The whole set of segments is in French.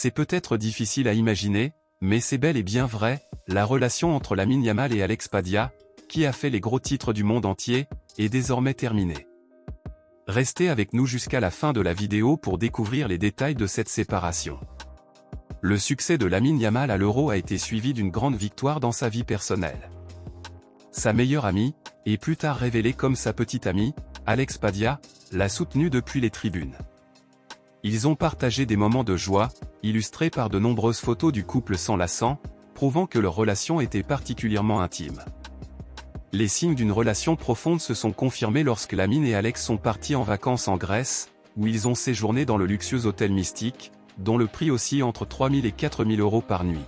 C'est peut-être difficile à imaginer, mais c'est bel et bien vrai, la relation entre Lamine Yamal et Alex Padilla, qui a fait les gros titres du monde entier, est désormais terminée. Restez avec nous jusqu'à la fin de la vidéo pour découvrir les détails de cette séparation. Le succès de Lamine Yamal à l'Euro a été suivi d'une grande victoire dans sa vie personnelle. Sa meilleure amie, et plus tard révélée comme sa petite amie, Alex Padilla, l'a soutenu depuis les tribunes. Ils ont partagé des moments de joie, illustrés par de nombreuses photos du couple s'enlaçant, prouvant que leur relation était particulièrement intime. Les signes d'une relation profonde se sont confirmés lorsque Lamine et Alex sont partis en vacances en Grèce, où ils ont séjourné dans le luxueux hôtel Mystique, dont le prix oscille entre 3 000 et 4 000 € par nuit.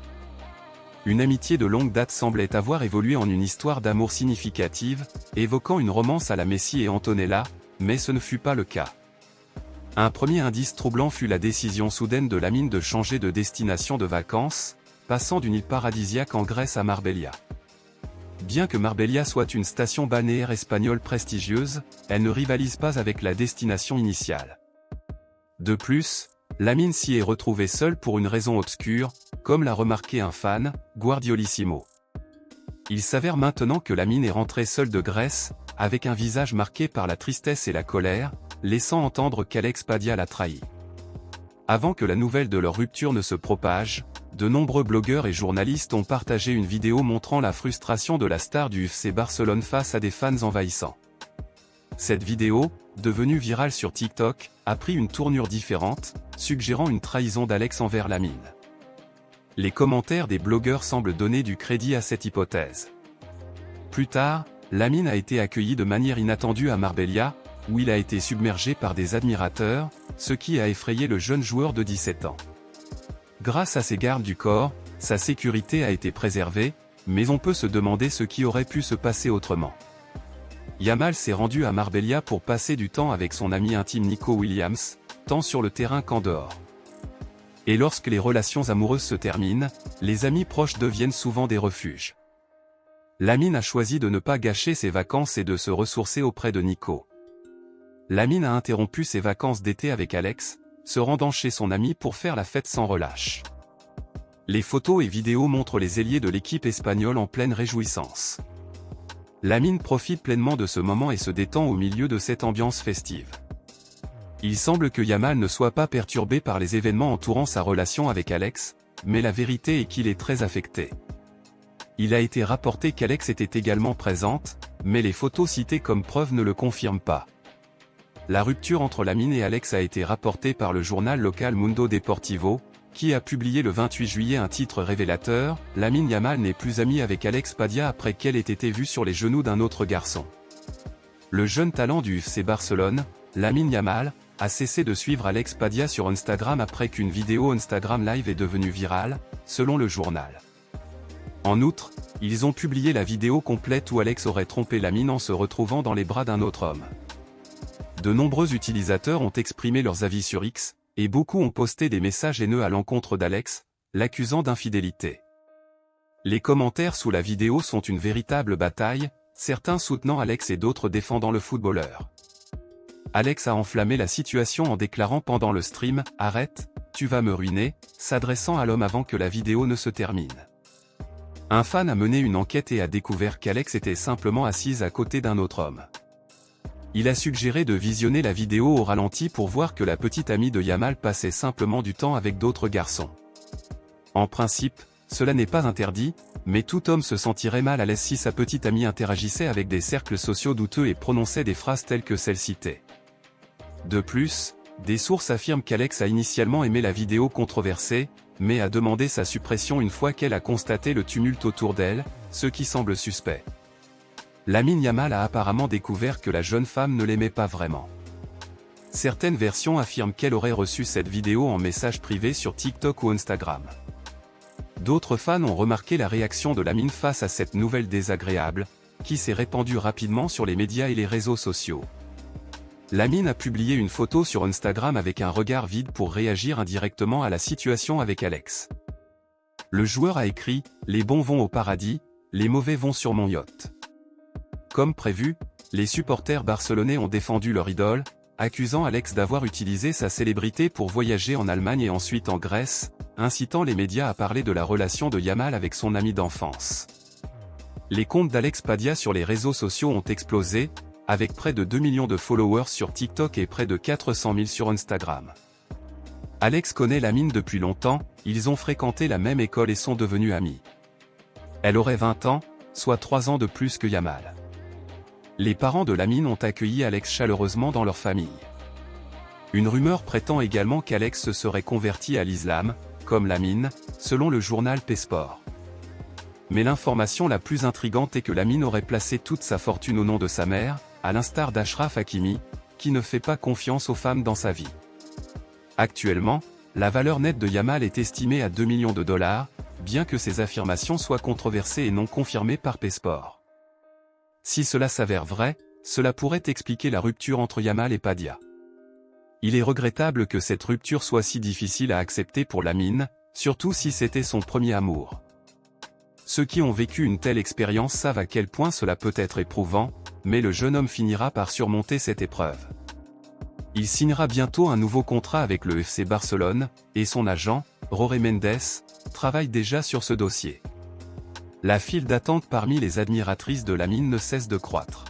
Une amitié de longue date semblait avoir évolué en une histoire d'amour significative, évoquant une romance à la Messi et Antonella, mais ce ne fut pas le cas. Un premier indice troublant fut la décision soudaine de Lamine de changer de destination de vacances, passant d'une île paradisiaque en Grèce à Marbella. Bien que Marbella soit une station balnéaire espagnole prestigieuse, elle ne rivalise pas avec la destination initiale. De plus, Lamine s'y est retrouvé seul pour une raison obscure, comme l'a remarqué un fan, Guardiolissimo. Il s'avère maintenant que Lamine est rentré seul de Grèce, avec un visage marqué par la tristesse et la colère, laissant entendre qu'Alex Padilla l'a trahi. Avant que la nouvelle de leur rupture ne se propage, de nombreux blogueurs et journalistes ont partagé une vidéo montrant la frustration de la star du FC Barcelone face à des fans envahissants. Cette vidéo, devenue virale sur TikTok, a pris une tournure différente, suggérant une trahison d'Alex envers Lamine. Les commentaires des blogueurs semblent donner du crédit à cette hypothèse. Plus tard, Lamine a été accueilli de manière inattendue à Marbella, où il a été submergé par des admirateurs, ce qui a effrayé le jeune joueur de 17 ans. Grâce à ses gardes du corps, sa sécurité a été préservée, mais on peut se demander ce qui aurait pu se passer autrement. Yamal s'est rendu à Marbella pour passer du temps avec son ami intime Nico Williams, tant sur le terrain qu'en dehors. Et lorsque les relations amoureuses se terminent, les amis proches deviennent souvent des refuges. Lamine a choisi de ne pas gâcher ses vacances et de se ressourcer auprès de Nico. Lamine a interrompu ses vacances d'été avec Alex, se rendant chez son ami pour faire la fête sans relâche. Les photos et vidéos montrent les ailiers de l'équipe espagnole en pleine réjouissance. Lamine profite pleinement de ce moment et se détend au milieu de cette ambiance festive. Il semble que Yamal ne soit pas perturbé par les événements entourant sa relation avec Alex, mais la vérité est qu'il est très affecté. Il a été rapporté qu'Alex était également présente, mais les photos citées comme preuve ne le confirment pas. La rupture entre Lamine et Alex a été rapportée par le journal local Mundo Deportivo, qui a publié le 28 juillet un titre révélateur, « Lamine Yamal n'est plus ami avec Alex Padilla après qu'elle ait été vue sur les genoux d'un autre garçon ». Le jeune talent du FC Barcelone, Lamine Yamal, a cessé de suivre Alex Padilla sur Instagram après qu'une vidéo Instagram Live est devenue virale, selon le journal. En outre, ils ont publié la vidéo complète où Alex aurait trompé Lamine en se retrouvant dans les bras d'un autre homme. De nombreux utilisateurs ont exprimé leurs avis sur X, et beaucoup ont posté des messages haineux à l'encontre d'Alex, l'accusant d'infidélité. Les commentaires sous la vidéo sont une véritable bataille, certains soutenant Alex et d'autres défendant le footballeur. Alex a enflammé la situation en déclarant pendant le stream « Arrête, tu vas me ruiner », s'adressant à l'homme avant que la vidéo ne se termine. Un fan a mené une enquête et a découvert qu'Alex était simplement assise à côté d'un autre homme. Il a suggéré de visionner la vidéo au ralenti pour voir que la petite amie de Yamal passait simplement du temps avec d'autres garçons. En principe, cela n'est pas interdit, mais tout homme se sentirait mal à l'aise si sa petite amie interagissait avec des cercles sociaux douteux et prononçait des phrases telles que celle citée. De plus, des sources affirment qu'Alex a initialement aimé la vidéo controversée, mais a demandé sa suppression une fois qu'elle a constaté le tumulte autour d'elle, ce qui semble suspect. Lamine Yamal a apparemment découvert que la jeune femme ne l'aimait pas vraiment. Certaines versions affirment qu'elle aurait reçu cette vidéo en message privé sur TikTok ou Instagram. D'autres fans ont remarqué la réaction de Lamine face à cette nouvelle désagréable, qui s'est répandue rapidement sur les médias et les réseaux sociaux. Lamine a publié une photo sur Instagram avec un regard vide pour réagir indirectement à la situation avec Alex. Le joueur a écrit « Les bons vont au paradis, les mauvais vont sur mon yacht ». Comme prévu, les supporters barcelonais ont défendu leur idole, accusant Alex d'avoir utilisé sa célébrité pour voyager en Allemagne et ensuite en Grèce, incitant les médias à parler de la relation de Yamal avec son ami d'enfance. Les comptes d'Alex Padilla sur les réseaux sociaux ont explosé, avec près de 2 millions de followers sur TikTok et près de 400 000 sur Instagram. Alex connaît Lamine depuis longtemps, ils ont fréquenté la même école et sont devenus amis. Elle aurait 20 ans, soit 3 ans de plus que Yamal. Les parents de Lamine ont accueilli Alex chaleureusement dans leur famille. Une rumeur prétend également qu'Alex se serait converti à l'islam, comme Lamine, selon le journal P-Sport. Mais l'information la plus intrigante est que Lamine aurait placé toute sa fortune au nom de sa mère, à l'instar d'Achraf Hakimi, qui ne fait pas confiance aux femmes dans sa vie. Actuellement, la valeur nette de Yamal est estimée à 2 millions de dollars, bien que ces affirmations soient controversées et non confirmées par P-Sport. Si cela s'avère vrai, cela pourrait expliquer la rupture entre Yamal et Padilla. Il est regrettable que cette rupture soit si difficile à accepter pour Lamine, surtout si c'était son premier amour. Ceux qui ont vécu une telle expérience savent à quel point cela peut être éprouvant, mais le jeune homme finira par surmonter cette épreuve. Il signera bientôt un nouveau contrat avec le FC Barcelone, et son agent, Jorge Mendes, travaille déjà sur ce dossier. La file d'attente parmi les admiratrices de Lamine ne cesse de croître.